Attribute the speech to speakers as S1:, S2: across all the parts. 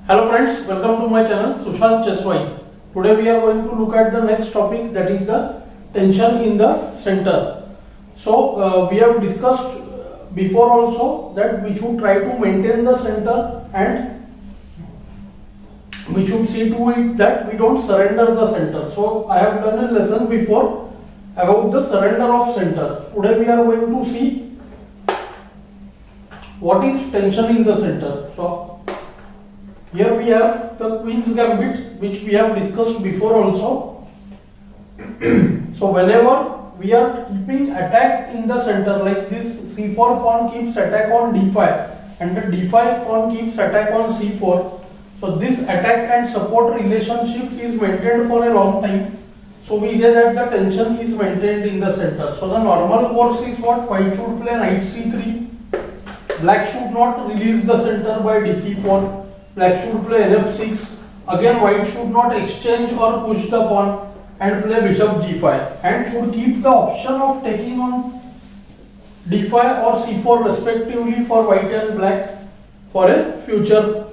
S1: Hello friends, welcome to my channel Sushant Chesswise. Today we are going to look at the next topic, that is the tension in the center. So we have discussed before also that we should try to maintain the center and we should see to it that we don't surrender the center. So I have done a lesson before about the surrender of center. Today we are going to see what is tension in the center. So here we have the Queen's Gambit, which we have discussed before also. So whenever we are keeping attack in the center, like this c4 pawn keeps attack on d5 and the d5 pawn keeps attack on c4. So this attack and support relationship is maintained for a long time. So we say that the tension is maintained in the center. So the normal course is what? White should play knight c3. Black should not release the center by dc4. Black should play nf6. Again white should not exchange or push the pawn and play bishop g5 and should keep the option of taking on d5 or c4 respectively for white and black for a future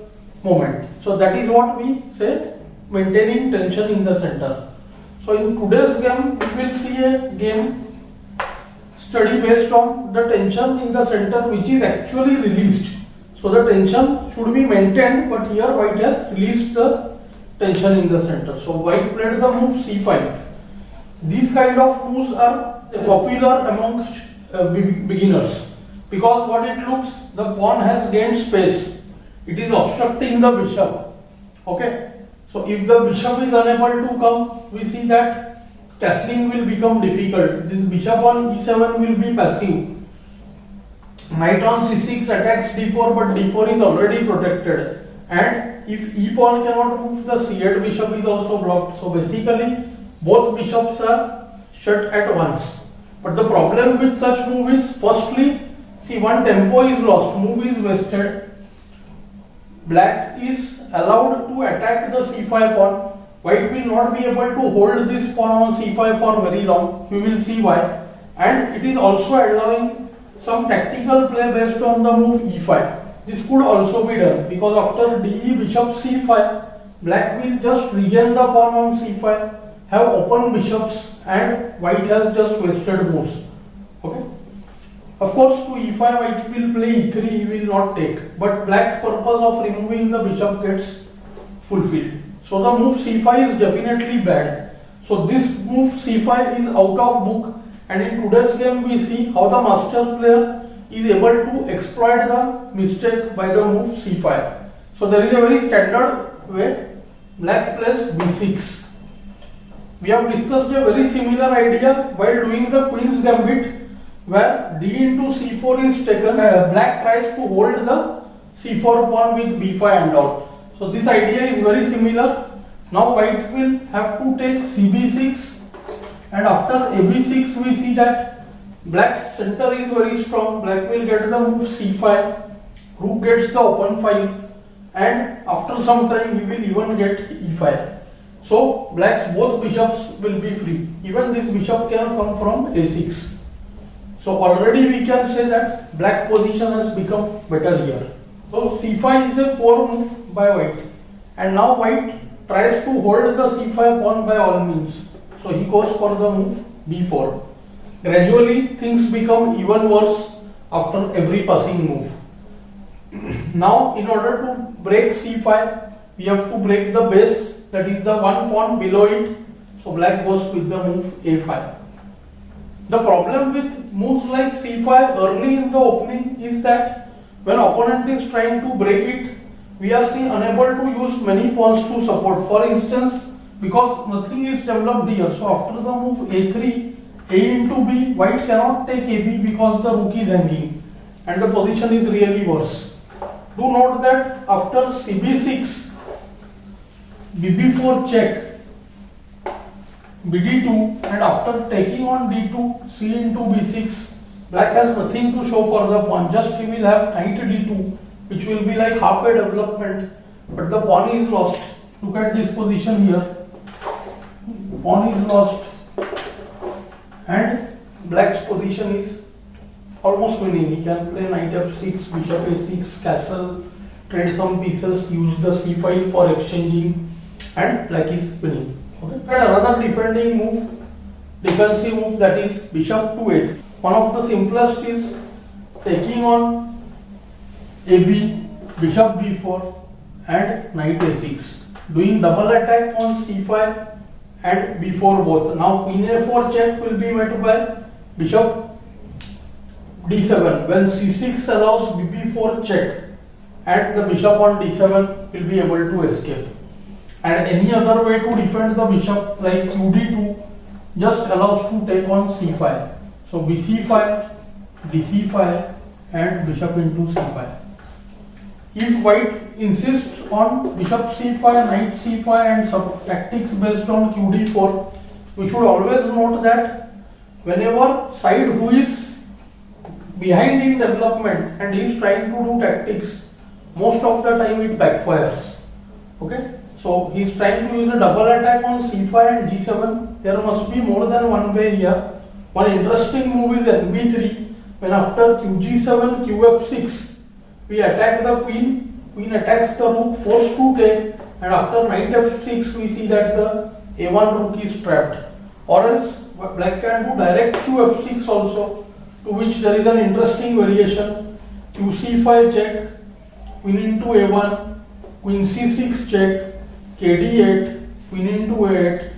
S1: moment. So that is what we say, maintaining tension in the center. So in today's game we will see a game study based on the tension in the center which is actually released. So the tension should be maintained, but here white has released the tension in the center. So white played the move c5. These kind of moves are popular amongst beginners because what it looks, the pawn has gained space. It is obstructing the bishop. Okay. So if the bishop is unable to come, we see that castling will become difficult. This bishop on e7 will be passive. Knight on c6 attacks d4, but d4 is already protected, and if e pawn cannot move, the c8 bishop is also blocked. So basically both bishops are shut at once. But the problem with such move is, firstly, see, one tempo is lost, move is wasted. Black is allowed to attack the c5 pawn. White will not be able to hold this pawn on c5 for very long. We will see why. And it is also allowing some tactical play based on the move e5. This could also be done because after de bishop c5, black will just regain the pawn on c5, have open bishops, and white has just wasted moves. Okay. Of course, to e5 white will play e3, he will not take, but black's purpose of removing the bishop gets fulfilled. So the move c5 is definitely bad. So this move c5 is out of book. And in today's game we see how the master player is able to exploit the mistake by the move c5. So there is a very standard way. Black plays b6. We have discussed a very similar idea while doing the Queen's Gambit, where d into c4 is taken. Black tries to hold the c4 pawn with b5 and all. So this idea is very similar. Now white will have to take cb6. And after ab6 we see that black's center is very strong. Black will get the move c5, rook gets the open file, and after some time he will even get e5. So black's both bishops will be free. Even this bishop can come from a6. So already we can say that black position has become better here. So c5 is a poor move by white, and now white tries to hold the c5 pawn by all means. So he goes for the move b4. Gradually things become even worse after every passing move. Now in order to break c5, we have to break the base, that is the one pawn below it. So black goes with the move a5. The problem with moves like c5 early in the opening is that when opponent is trying to break it, we are seen unable to use many pawns to support. For instance, because nothing is developed here, so after the move a3, a into b, white cannot take ab because the rook is hanging and the position is really worse. Do note that after cb6, bb4 check, bd2, and after taking on d2, c into b6, black has nothing to show for the pawn, just he will have knight d2, which will be like half a development, but the pawn is lost. Look at this position here. Pawn is lost and black's position is almost winning. He can play knight f6, bishop a6, castle, trade some pieces, use the c file for exchanging, and black is winning. Okay. And another defensive move, that is bishop to a3. One of the simplest is taking on AB, bishop b4 and knight a6, doing double attack on c5 and b4 both. Now queen a4 check will be met by bishop d7 when c6 allows bb4 check, and the bishop on d7 will be able to escape. And any other way to defend the bishop like qd2 just allows to take on c5. So bc5, dc5 and bishop into c5. If white insists on bishop c5, knight c5 and some tactics based on qd4, we should always note that whenever side who is behind in development and is trying to do tactics, most of the time it backfires. Okay, so he is trying to use a double attack on c5 and g7. There must be more than one way here. One interesting move is nb3, when after qg7, qf6 we attack the queen, queen attacks the rook, forced to take, and after knight f6 we see that the a1 rook is trapped. Or else black can do direct qf6 also, to which there is an interesting variation. qc5 check, queen into a1, queen c6 check, kd8, queen into a8,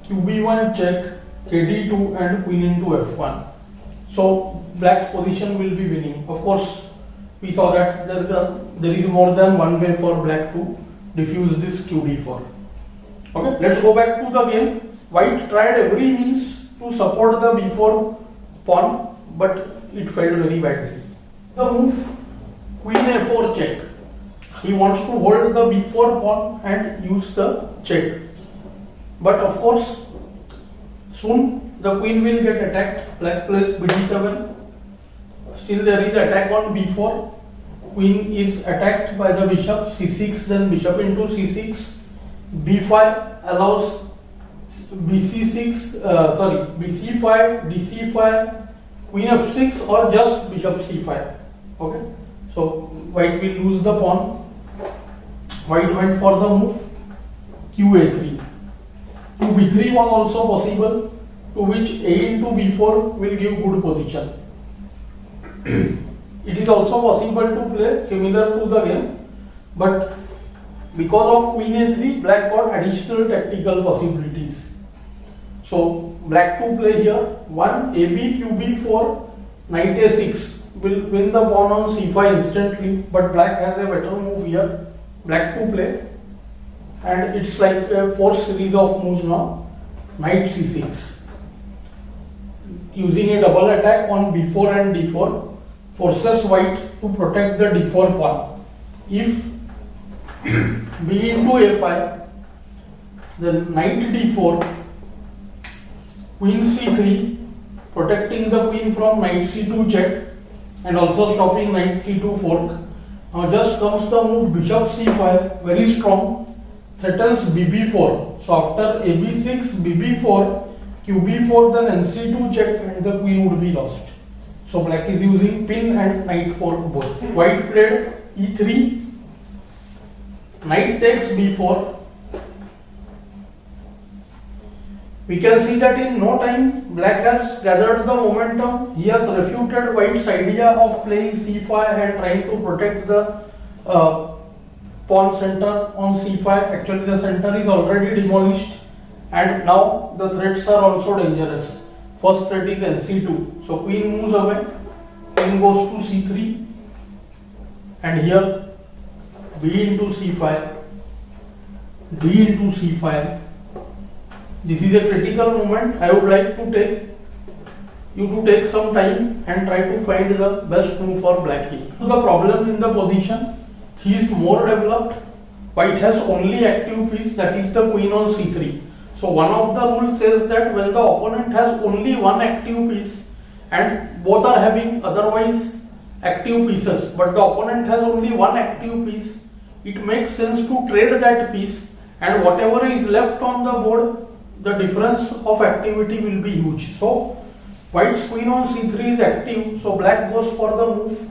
S1: qb1 check, kd2 and queen into f1. So black's position will be winning. Of course, we saw that there is more than one way for black to diffuse this qd4. Okay, let's go back to the game. White tried every means to support the b4 pawn, but it failed very badly. The move queen a4 check. He wants to hold the b4 pawn and use the check. But of course, soon the queen will get attacked. Black plays bd7. Still there is attack on b4. Queen is attacked by the bishop, c6, then bishop into c6. b5 allows bc5, dc5, queen f6 or just bishop c5. Okay, so white will lose the pawn. White went for the move qa3. qb3 was also possible, to which a into b4 will give good position. It is also possible to play similar to the game, but because of queen a3, black got additional tactical possibilities. So black to play here, 1 AB QB4 knight a6 will win the pawn on c5 instantly, but black has a better move here, black to play, and it's like a fourth series of moves now. Knight c6, using a double attack on b4 and d4, forces white to protect the d4 pawn. If b into a5, then knight d4, queen c3, protecting the queen from knight c2 check and also stopping knight c2 fork. Now just comes the move bishop c5, very strong, threatens bb4. So after ab6, bb4, qb4, then nc2 check and the queen would be lost. So black is using pin and knight fork both. White played e3, knight takes b4. We can see that in no time black has gathered the momentum. He has refuted white's idea of playing c5 and trying to protect the pawn center on c5. Actually the center is already demolished, and now the threats are also dangerous. First threat is nc2. So queen moves away, queen goes to c3, and here b into c5, d into c5. This is a critical moment. I would like to take some time and try to find the best move for black here. The problem in the position, he is more developed. White has only active piece, that is the queen on c3. So one of the rules says that when the opponent has only one active piece and both are having otherwise active pieces, but the opponent has only one active piece, it makes sense to trade that piece, and whatever is left on the board, the difference of activity will be huge. So white's queen on c3 is active, so black goes for the move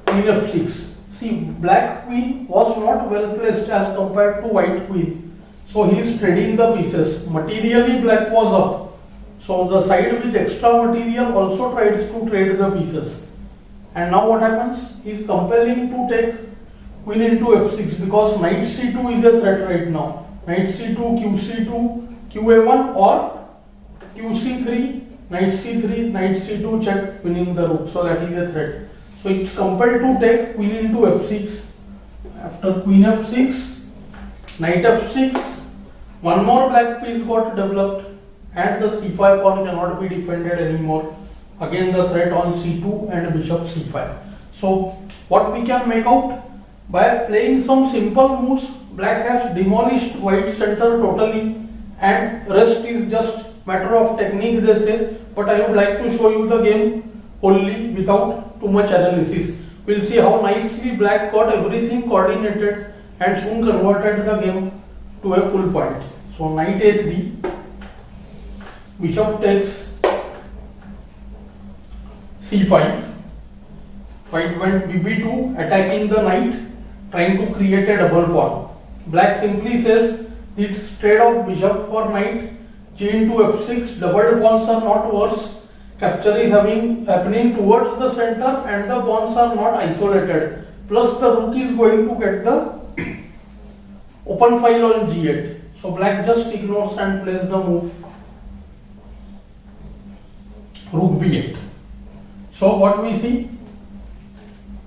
S1: queen f6. see, black queen was not well placed as compared to white queen. So he is trading the pieces. Materially black was up. So the side with extra material also tries to trade the pieces. And now what happens? He is compelling to take queen into f6 because knight c2 is a threat right now. Knight c2, qc2, qa1 or qc3, knight c3, knight c2 check, winning the rook. So that is a threat. So it's compelled to take queen into f6. After queen f6, knight f6, one more black piece got developed and the c5 pawn cannot be defended anymore. Again the threat on c2 and bishop c5. So what we can make out? By playing some simple moves, black has demolished white center totally and rest is just matter of technique, they say. But I would like to show you the game wholly without too much analysis. We'll see how nicely black got everything coordinated and soon converted the game to a full point. So knight a3, bishop takes c5, white went bb2 attacking the knight, trying to create a double pawn. Black simply says this trade of bishop for knight, g into f6, double pawns are not worse. Capture is happening towards the center and the pawns are not isolated. Plus the rook is going to get the open file on g8. So black just ignores and plays the move rook b8. So what we see?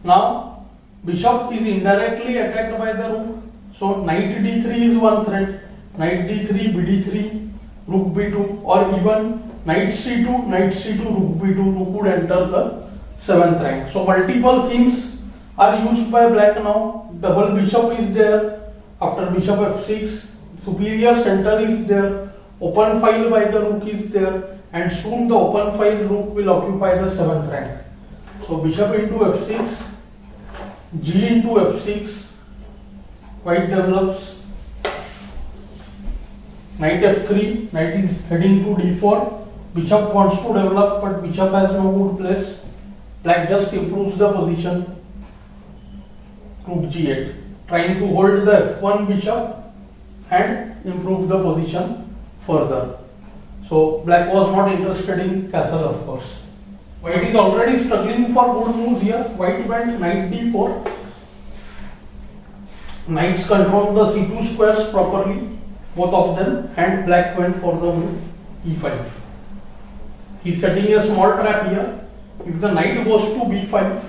S1: Now bishop is indirectly attacked by the rook. So knight d3 is one threat. Knight d3, bd3, rook b2, or even knight c2, rook b2, rook would enter the 7th rank. So multiple themes are used by black now. Double bishop is there. After bishop f6, superior center is there. Open file by the rook is there. And soon the open file rook will occupy the 7th rank. So bishop into f6, g into f6, white develops. Knight f3, knight is heading to d4. Bishop wants to develop, but bishop has no good place. Black just improves the position. Rook g8, trying to hold the f1 bishop and improve the position further. So black was not interested in castle, of course. White is already struggling for good moves here. White went knight d4. Knights control the c2 squares properly, both of them, and black went for the move e5. He is setting a small trap here. If the knight goes to b5,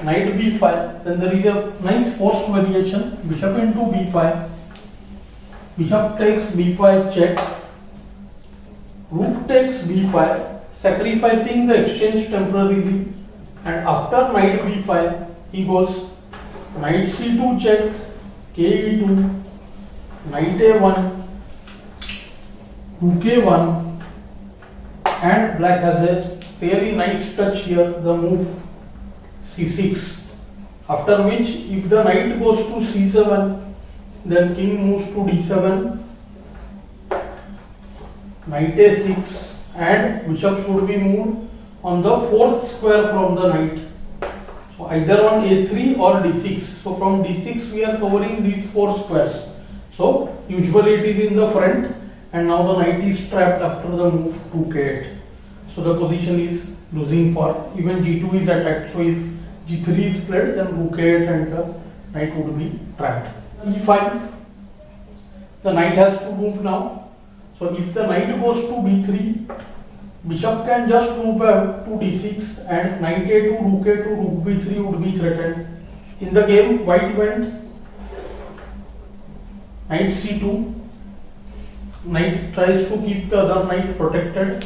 S1: knight b5, then there is a nice forced variation. Bishop into b5, bishop takes b5 check, rook takes b5, sacrificing the exchange temporarily, and after knight b5, he goes knight c2 check, ke2, knight a1, rook a1, and black has a really nice touch here, the move c6. After which, if the knight goes to c7, then king moves to d7, knight a6, and bishop should be moved on the 4th square from the knight. So either on a3 or d6. So from d6 we are covering these 4 squares. So usually it is in the front, and now the knight is trapped after the move to k8. So the position is losing for, even g2 is attacked. So if g3 is played, then rook a8 and the knight would be trapped. e5, the knight has to move now. So if the knight goes to b3, bishop can just move back to d6, and knight a2, rook a2, rook b3 would be threatened. In the game, white went knight c2. Knight tries to keep the other knight protected.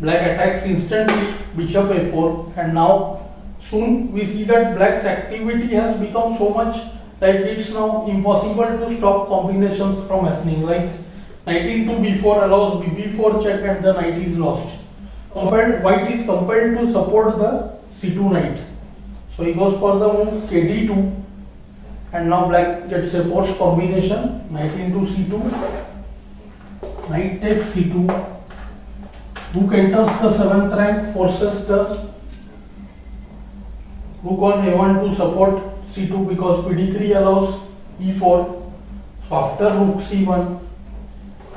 S1: Black attacks instantly, bishop a4, and now soon we see that black's activity has become so much that it's now impossible to stop combinations from happening. Like knight into b4 allows bb4 check and the knight is lost. White is compelled to support the c2 knight. So he goes for the move kd2, and now black gets a forced combination, knight into c2, knight takes c2, rook enters the 7th rank, forces the rook on a1 to support c2 because pd3 allows e4. So after rook c1,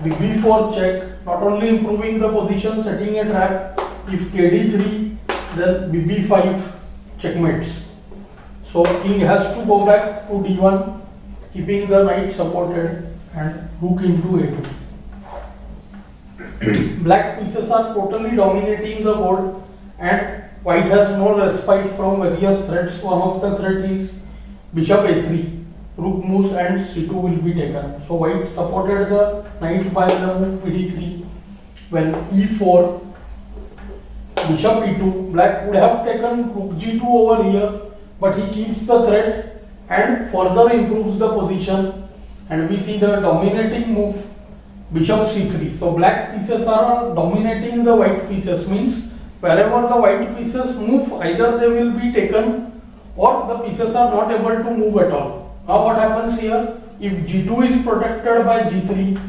S1: bb4 check, not only improving the position, setting a trap. If kd3, then bb5 checkmates. So king has to go back to d1, keeping the knight supported, and rook into a2. Black pieces are totally dominating the board, and white has no respite from various threats. One of the threat is bishop a3. Rook moves and c2 will be taken. So white supported the knight by the move pd3. When e4, bishop e2, black would have taken rook g2 over here, but he keeps the threat and further improves the position, and we see the dominating move bishop c3. So black pieces are dominating the white pieces, means wherever the white pieces move, either they will be taken or the pieces are not able to move at all. Now what happens here? If g2 is protected by g3,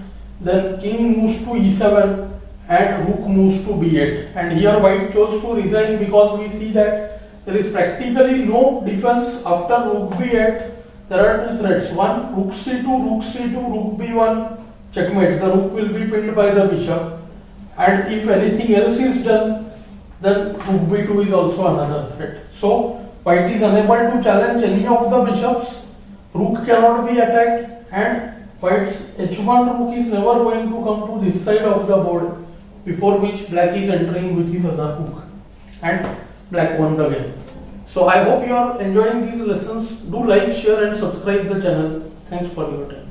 S1: then king moves to e7 and rook moves to b8. And here white chose to resign because we see that there is practically no defense after rook b8. There are two threats. One, rook c2, rook b1, checkmate. The rook will be pinned by the bishop. And if anything else is done, then rook b2 is also another threat. So white is unable to challenge any of the bishops. Rook cannot be attacked, and white's h1 rook is never going to come to this side of the board, before which black is entering with his other rook, and black won the game. So I hope you are enjoying these lessons. Do like, share and subscribe the channel. Thanks for your time.